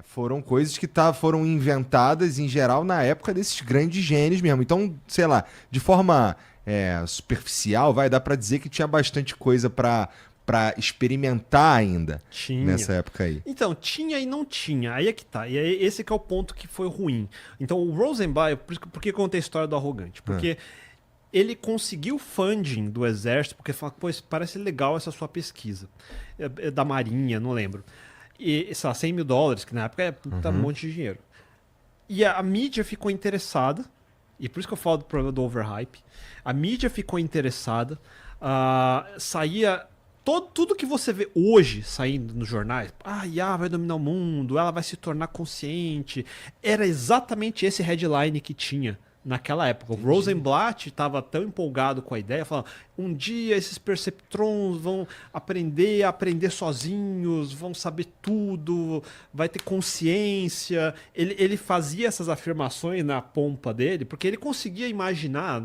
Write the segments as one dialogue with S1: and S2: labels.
S1: Foram coisas que foram inventadas, em geral, na época desses grandes gênios mesmo. Então, sei lá, de forma superficial, dá pra dizer que tinha bastante coisa pra experimentar ainda nessa época aí.
S2: Então, tinha e não tinha. Aí é que tá. E aí, esse que é o ponto que foi ruim. Então, o Rosenblatt, por que eu contei a história do arrogante? Porque ele conseguiu funding do exército, porque falou, pô, parece legal essa sua pesquisa. Da Marinha, não lembro. E, sei lá, $100 mil, que na época é um monte de dinheiro. E a mídia ficou interessada, e por isso que eu falo do problema do overhype. A mídia ficou interessada, saía tudo que você vê hoje saindo nos jornais, IA vai dominar o mundo, ela vai se tornar consciente, era exatamente esse headline que tinha naquela época. Entendi. O Rosenblatt estava tão empolgado com a ideia, falando, um dia esses perceptrons vão aprender a aprender sozinhos, vão saber tudo, vai ter consciência. Ele fazia essas afirmações na pompa dele, porque ele conseguia imaginar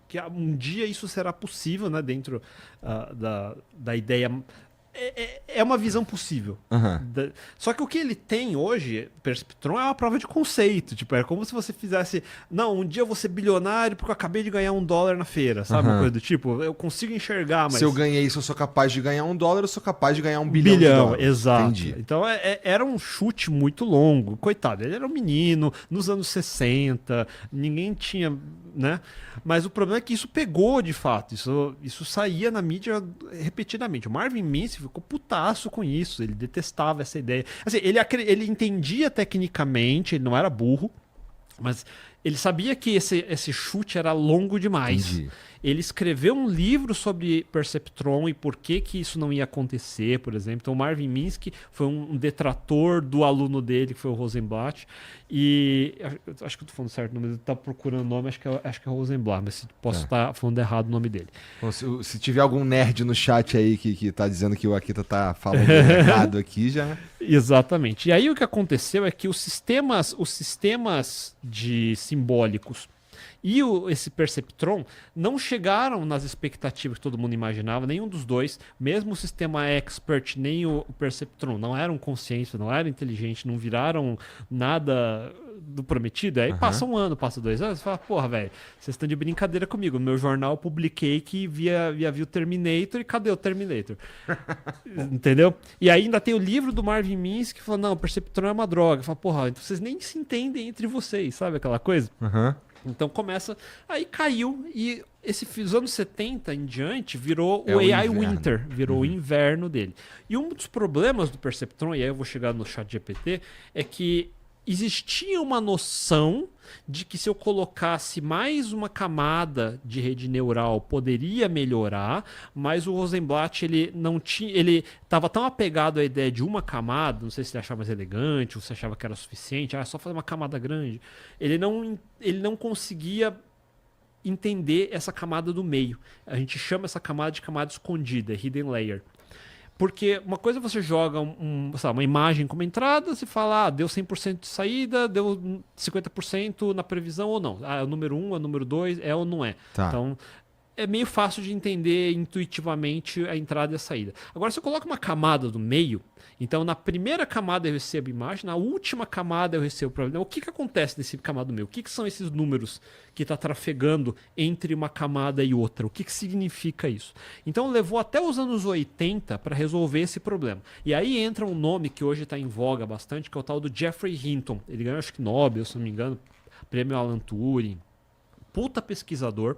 S2: que um dia isso será possível, né, dentro da ideia. É uma visão possível. Só que o que ele tem hoje, Perceptron, é uma prova de conceito. Tipo, é como se você fizesse... Não, um dia eu vou ser bilionário porque eu acabei de ganhar $1 na feira, sabe? Uma coisa do tipo, eu consigo enxergar, mas...
S1: Se eu ganhei isso, eu sou capaz de ganhar $1, eu sou capaz de ganhar $1 bilhão.
S2: Exato. Entendi. Então, era um chute muito longo. Coitado, ele era um menino, nos anos 60, ninguém tinha... né? Mas o problema é que isso pegou de fato, isso saía na mídia repetidamente. O Marvin Minsky ficou putaço com isso, ele detestava essa ideia. Assim, ele entendia tecnicamente, ele não era burro, mas ele sabia que esse chute era longo demais.
S1: Entendi.
S2: Ele escreveu um livro sobre Perceptron e por que isso não ia acontecer, por exemplo. Então, o Marvin Minsky foi um detrator do aluno dele, que foi o Rosenblatt. E acho que eu tô falando certo o nome, ele tá procurando o nome, acho que é Rosenblatt, mas posso estar falando errado o nome dele.
S1: Bom, se tiver algum nerd no chat aí que tá dizendo que o Akita tá falando errado aqui, já...
S2: Exatamente. E aí o que aconteceu é que os sistemas de simbólicos e esse Perceptron não chegaram nas expectativas que todo mundo imaginava, nenhum dos dois, mesmo o sistema Expert, nem o Perceptron, não eram consciência, não eram inteligentes, não viraram nada do prometido. Aí passa um ano, passa 2 anos, você fala, porra, velho, vocês estão de brincadeira comigo. No meu jornal eu publiquei que havia o Terminator, e cadê o Terminator? Entendeu? E aí ainda tem o livro do Marvin Minsky que fala, não, o Perceptron é uma droga. Fala, porra, então vocês nem se entendem entre vocês, sabe aquela coisa? Então começa, aí caiu, e os anos 70 em diante virou o AI Winter, virou o inverno dele. E um dos problemas do Perceptron, e aí eu vou chegar no ChatGPT, é que existia uma noção de que se eu colocasse mais uma camada de rede neural poderia melhorar, mas o Rosenblatt ele estava tão apegado à ideia de uma camada, não sei se ele achava mais elegante ou se achava que era suficiente, só fazer uma camada grande. Ele não conseguia entender essa camada do meio. A gente chama essa camada de camada escondida, hidden layer. Porque uma coisa você joga uma imagem como entrada, você fala, deu 100% de saída, deu 50% na previsão ou não. É o número 1, é o número 2, é ou não é.
S1: Tá.
S2: Então, é meio fácil de entender intuitivamente a entrada e a saída. Agora, se eu coloco uma camada do meio, então na primeira camada eu recebo imagem, na última camada eu recebo problema. O que acontece nesse camada do meio? O que são esses números que está trafegando entre uma camada e outra? O que significa isso? Então levou até os anos 80 para resolver esse problema. E aí entra um nome que hoje está em voga bastante, que é o tal do Geoffrey Hinton. Ele ganhou, acho que Nobel, se não me engano, prêmio Alan Turing. Puta pesquisador.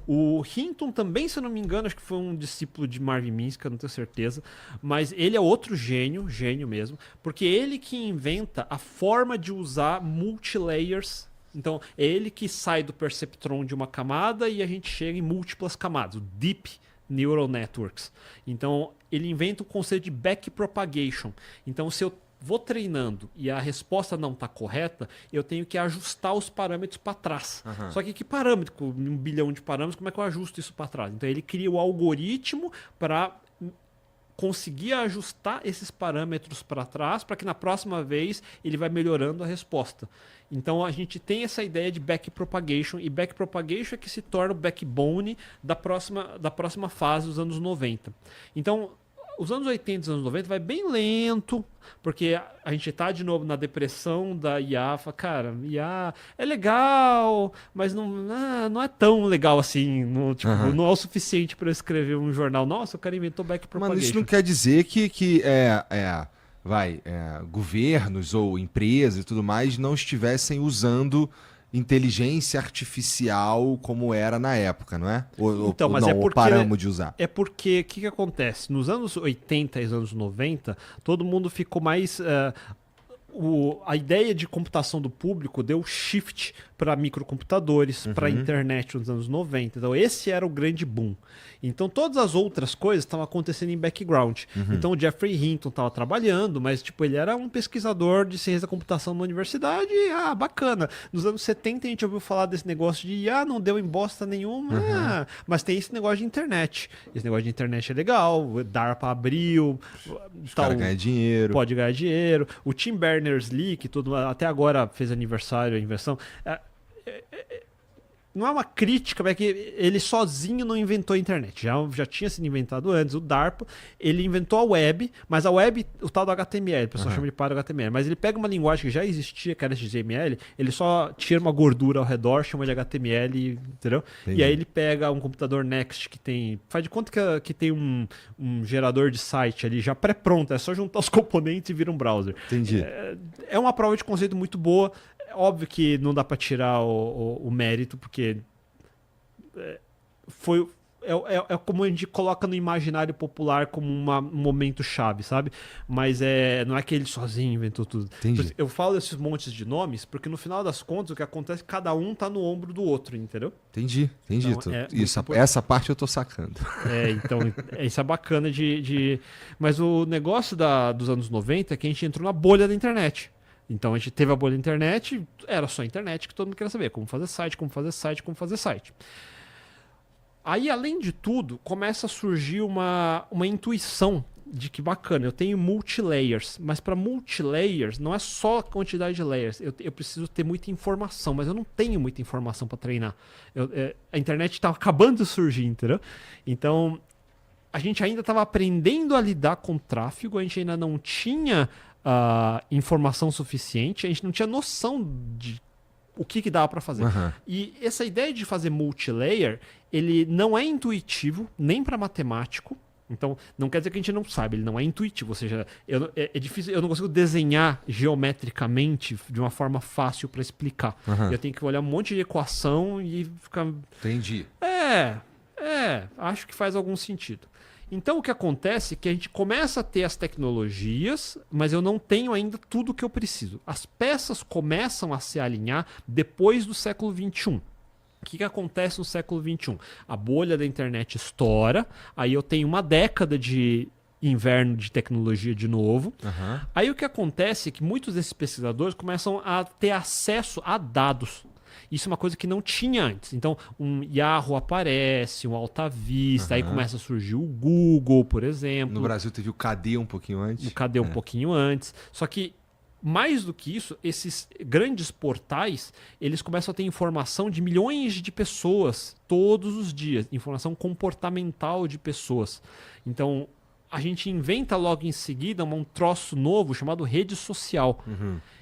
S2: O Hinton também, se eu não me engano, acho que foi um discípulo de Marvin Minsky, não tenho certeza, mas ele é outro gênio mesmo, porque ele que inventa a forma de usar multilayers. Então, é ele que sai do perceptron de uma camada e a gente chega em múltiplas camadas, o Deep Neural Networks. Então, ele inventa o conceito de backpropagation. Então, se eu vou treinando e a resposta não está correta, eu tenho que ajustar os parâmetros para trás. Só que parâmetro? Com 1 bilhão de parâmetros, como é que eu ajusto isso para trás? Então ele cria o algoritmo para conseguir ajustar esses parâmetros para trás, para que na próxima vez ele vai melhorando a resposta. Então a gente tem essa ideia de backpropagation, e backpropagation é que se torna o backbone da próxima fase dos anos 90. Então os anos 80 e os anos 90 vai bem lento, porque a gente tá de novo na depressão da IA. Fala, cara, IA é legal, mas não é tão legal assim. Não é o suficiente para eu escrever um jornal. Nossa, o cara inventou backpropagation.
S1: Mas isso não quer dizer que governos ou empresas e tudo mais não estivessem usando inteligência artificial como era na época, não é?
S2: Então, mas
S1: ou paramos de usar?
S2: É porque, o que acontece? Nos anos 80 e anos 90, todo mundo ficou mais... a ideia de computação do público deu shift para microcomputadores, para a internet nos anos 90. Então, esse era o grande boom. Então, todas as outras coisas estavam acontecendo em background. Então, o Geoffrey Hinton estava trabalhando, mas tipo, ele era um pesquisador de ciência da computação na universidade. Bacana. Nos anos 70, a gente ouviu falar desse negócio de não deu em bosta nenhuma. Mas tem esse negócio de internet. Esse negócio de internet é legal. O DARPA abriu.
S1: Os caras ganham dinheiro.
S2: Pode ganhar dinheiro. O Tim Berners-Lee, que até agora fez aniversário, a invenção... não é uma crítica, mas é que ele sozinho não inventou a internet. Já tinha sido inventado antes. O DARPA, ele inventou a web, mas a web, o tal do HTML, o pessoal chama de para HTML, mas ele pega uma linguagem que já existia, que era HTML, ele só tira uma gordura ao redor, chama de HTML, entendeu?
S1: Entendi.
S2: E aí ele pega um computador Next que tem... Faz de conta que tem um gerador de site ali já pré-pronto, é só juntar os componentes e vira um browser.
S1: Entendi.
S2: É uma prova de conceito muito boa. Óbvio que não dá para tirar o mérito, porque é como a gente coloca no imaginário popular como um momento chave, sabe? Mas não é que ele sozinho inventou tudo.
S1: Entendi.
S2: Eu falo esses montes de nomes porque no final das contas o que acontece é que cada um tá no ombro do outro, entendeu?
S1: Entendi.
S2: Então,
S1: Essa parte eu tô sacando.
S2: Então isso é bacana Mas o negócio dos anos 90 é que a gente entrou na bolha da internet. Então a gente teve a bolha da internet, era só a internet que todo mundo queria saber. Como fazer site, como fazer site, como fazer site. Aí, além de tudo, começa a surgir uma intuição de que bacana, eu tenho multilayers, mas para multilayers não é só a quantidade de layers. Eu preciso ter muita informação, mas eu não tenho muita informação para treinar. A internet está acabando de surgir, entendeu? Então, a gente ainda estava aprendendo a lidar com tráfego, a gente ainda não tinha informação suficiente, a gente não tinha noção de o que dava para fazer. E essa ideia de fazer multilayer, ele não é intuitivo nem para matemático. Então, não quer dizer que a gente não sabe, ele não é intuitivo. Ou seja, é difícil, eu não consigo desenhar geometricamente de uma forma fácil para explicar. Eu tenho que olhar um monte de equação e ficar...
S1: Entendi.
S2: Acho que faz algum sentido. Então, o que acontece é que a gente começa a ter as tecnologias, mas eu não tenho ainda tudo o que eu preciso. As peças começam a se alinhar depois do século XXI. O que acontece no século XXI? A bolha da internet estoura, aí eu tenho uma década de inverno de tecnologia de novo. Aí o que acontece é que muitos desses pesquisadores começam a ter acesso a dados. Isso é uma coisa que não tinha antes. Então, um Yahoo aparece, um Alta Vista, aí começa a surgir o Google, por exemplo.
S1: No Brasil teve o KD um pouquinho antes.
S2: O KD um pouquinho antes. Só que, mais do que isso, esses grandes portais, eles começam a ter informação de milhões de pessoas todos os dias. Informação comportamental de pessoas. Então, a gente inventa logo em seguida um troço novo chamado rede social.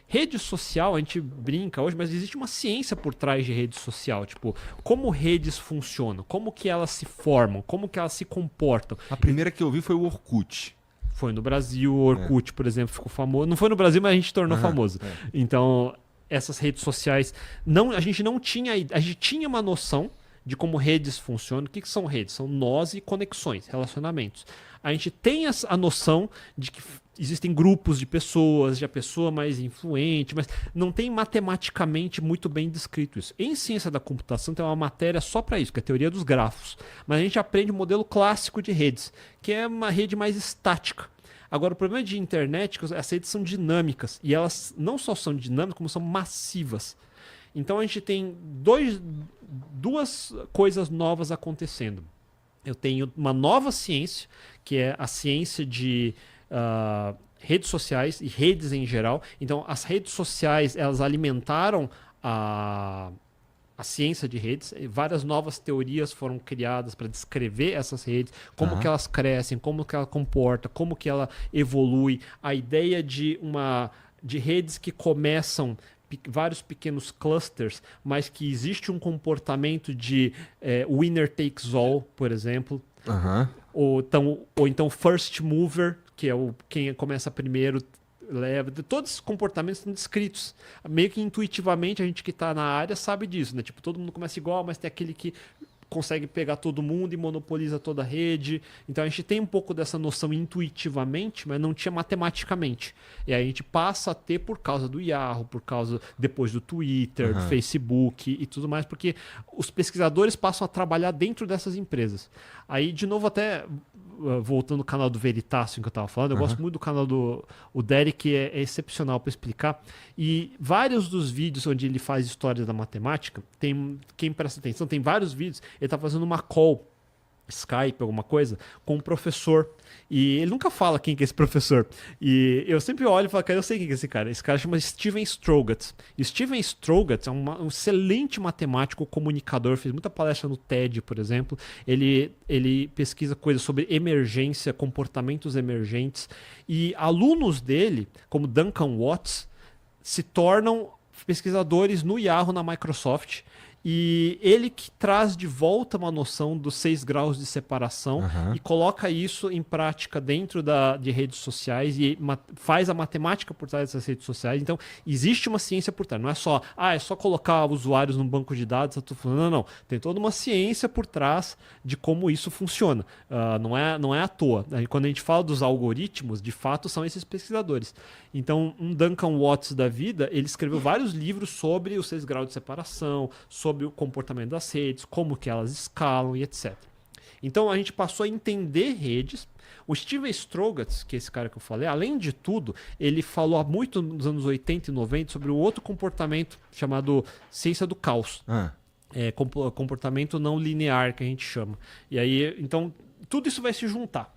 S2: Rede social, a gente brinca hoje, mas existe uma ciência por trás de rede social. Tipo, como redes funcionam, como que elas se formam, como que elas se comportam.
S1: A primeira que eu vi foi o Orkut.
S2: Foi no Brasil, o Orkut, por exemplo, ficou famoso. Não foi no Brasil, mas a gente tornou famoso. Então, essas redes sociais, a gente não tinha... A gente tinha uma noção de como redes funcionam. O que são redes? São nós e conexões, relacionamentos. A gente tem a noção de que existem grupos de pessoas, de a pessoa mais influente, mas não tem matematicamente muito bem descrito isso. Em ciência da computação tem uma matéria só para isso, que é a teoria dos grafos. Mas a gente aprende o modelo clássico de redes, que é uma rede mais estática. Agora, o problema de internet é que as redes são dinâmicas, e elas não só são dinâmicas, como são massivas. Então a gente tem duas coisas novas acontecendo. Eu tenho uma nova ciência, que é a ciência de redes sociais e redes em geral. Então, as redes sociais, elas alimentaram a ciência de redes, e várias novas teorias foram criadas para descrever essas redes, como que elas crescem, como que ela comporta, como que ela evolui, a ideia de redes que começam vários pequenos clusters, mas que existe um comportamento de winner takes all, por exemplo, ou então first mover, que é quem começa primeiro leva. Todos esses comportamentos são descritos. Meio que intuitivamente a gente que está na área sabe disso, né? Tipo, todo mundo começa igual, mas tem aquele que consegue pegar todo mundo e monopoliza toda a rede. Então a gente tem um pouco dessa noção intuitivamente, mas não tinha matematicamente. E aí a gente passa a ter por causa do Yahoo, por causa depois do Twitter, do Facebook e tudo mais, porque os pesquisadores passam a trabalhar dentro dessas empresas. Aí, de novo, até voltando ao canal do Veritasium que eu estava falando, eu gosto muito do canal o Derek, é excepcional para explicar. E vários dos vídeos onde ele faz histórias da matemática, quem presta atenção, tem vários vídeos, ele está fazendo uma call, Skype, alguma coisa, com um professor. E ele nunca fala quem que é esse professor. E eu sempre olho e falo, cara, eu sei quem que é esse cara. Esse cara chama Steven Strogatz. E Steven Strogatz é um excelente matemático, comunicador, fez muita palestra no TED, por exemplo. Ele pesquisa coisas sobre emergência, comportamentos emergentes. E alunos dele, como Duncan Watts, se tornam pesquisadores no Yahoo, na Microsoft. E ele que traz de volta uma noção dos 6 graus de separação e coloca isso em prática dentro de redes sociais e faz a matemática por trás dessas redes sociais. Então, existe uma ciência por trás. Não é só, é só colocar usuários num banco de dados. Não. Tem toda uma ciência por trás de como isso funciona. Não é à toa. Quando a gente fala dos algoritmos, de fato, são esses pesquisadores. Então, um Duncan Watts da vida, ele escreveu vários livros sobre os 6 graus de separação, sobre o comportamento das redes, como que elas escalam e etc. Então, a gente passou a entender redes. O Steven Strogatz, que é esse cara que eu falei, além de tudo, ele falou muito nos anos 80 e 90 sobre um outro comportamento chamado ciência do caos. Comportamento não linear, que a gente chama. E aí, então, tudo isso vai se juntar.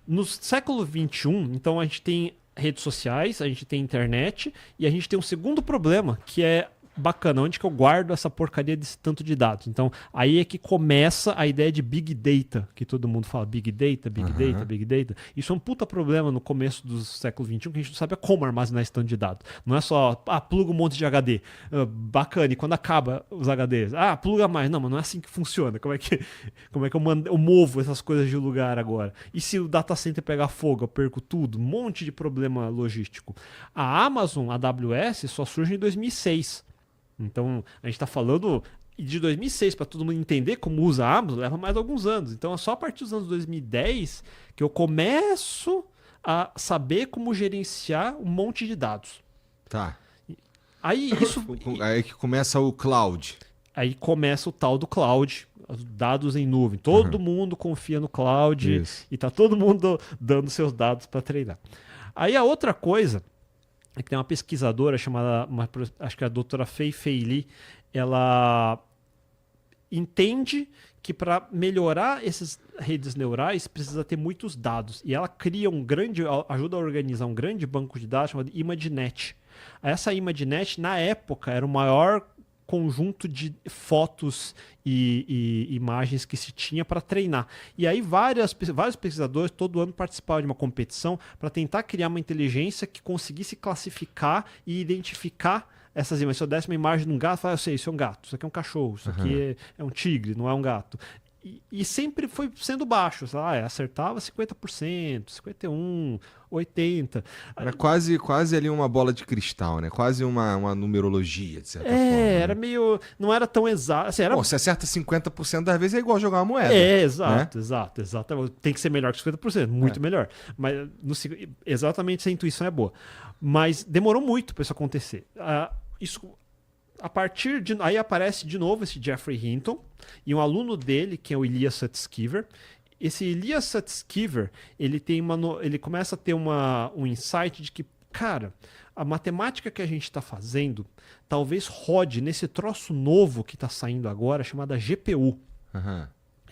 S2: No século XXI, então, a gente tem redes sociais, a gente tem internet e a gente tem um segundo problema, que é bacana, onde que eu guardo essa porcaria desse tanto de dados. Então, aí é que começa a ideia de Big Data, que todo mundo fala Big Data, Big Data, Big Data. Isso é um puta problema no começo do século XXI, que a gente não sabe como armazenar esse tanto de dados. Não é só, pluga um monte de HD. Bacana, e quando acaba os HDs? Pluga mais. Não, mas não é assim que funciona. Como é que eu movo essas coisas de lugar agora? E se o data center pegar fogo, eu perco tudo? Um monte de problema logístico. A Amazon, a AWS, só surge em 2006. Então, a gente está falando de 2006, para todo mundo entender como usa a Amazon, leva mais alguns anos. Então, é só a partir dos anos 2010 que eu começo a saber como gerenciar um monte de dados.
S1: Tá.
S2: Aí
S1: que começa o cloud.
S2: Aí começa o tal do cloud, os dados em nuvem. Todo mundo confia no cloud e tá todo mundo dando seus dados para treinar. Aí a outra coisa é que tem uma pesquisadora chamada, acho que é a doutora Fei Li, ela entende que para melhorar essas redes neurais precisa ter muitos dados. E ela cria ajuda a organizar um grande banco de dados chamado ImageNet. Essa ImageNet, na época, era o maior conjunto de fotos e imagens que se tinha para treinar. E aí vários pesquisadores todo ano participavam de uma competição para tentar criar uma inteligência que conseguisse classificar e identificar essas imagens. Se eu desse uma imagem de um gato, eu falava, eu sei, isso é um gato, isso aqui é um cachorro, isso aqui é um tigre, não é um gato. E sempre foi sendo baixo. Acertava 50%, 51%, 80%.
S1: Era quase ali uma bola de cristal, né? Quase uma numerologia, de certa forma.
S2: Era meio... Não era tão exato. Assim,
S1: Bom, se acerta 50% das vezes é igual jogar uma moeda.
S2: Exato. Tem que ser melhor que 50%, muito melhor. Mas exatamente essa intuição é boa. Mas demorou muito para isso acontecer. Aí aparece de novo esse Geoffrey Hinton e um aluno dele, que é o Elias Sutskever. Esse Elias Sutskever, ele começa a ter um insight de que, cara, a matemática que a gente está fazendo talvez rode nesse troço novo que está saindo agora, chamada GPU.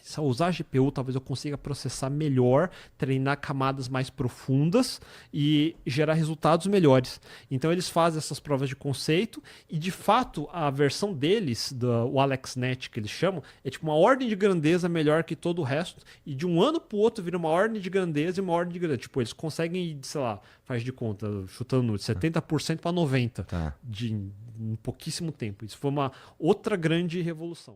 S2: se eu usar a GPU, talvez eu consiga processar melhor, treinar camadas mais profundas e gerar resultados melhores. Então eles fazem essas provas de conceito e, de fato, a versão deles, o AlexNet que eles chamam, é tipo uma ordem de grandeza melhor que todo o resto, e de um ano pro outro vira uma ordem de grandeza e uma ordem de grandeza. Tipo, eles conseguem ir, sei lá, faz de conta, chutando de 70% para 90%
S1: Tá.
S2: em pouquíssimo tempo. Isso foi uma outra grande revolução.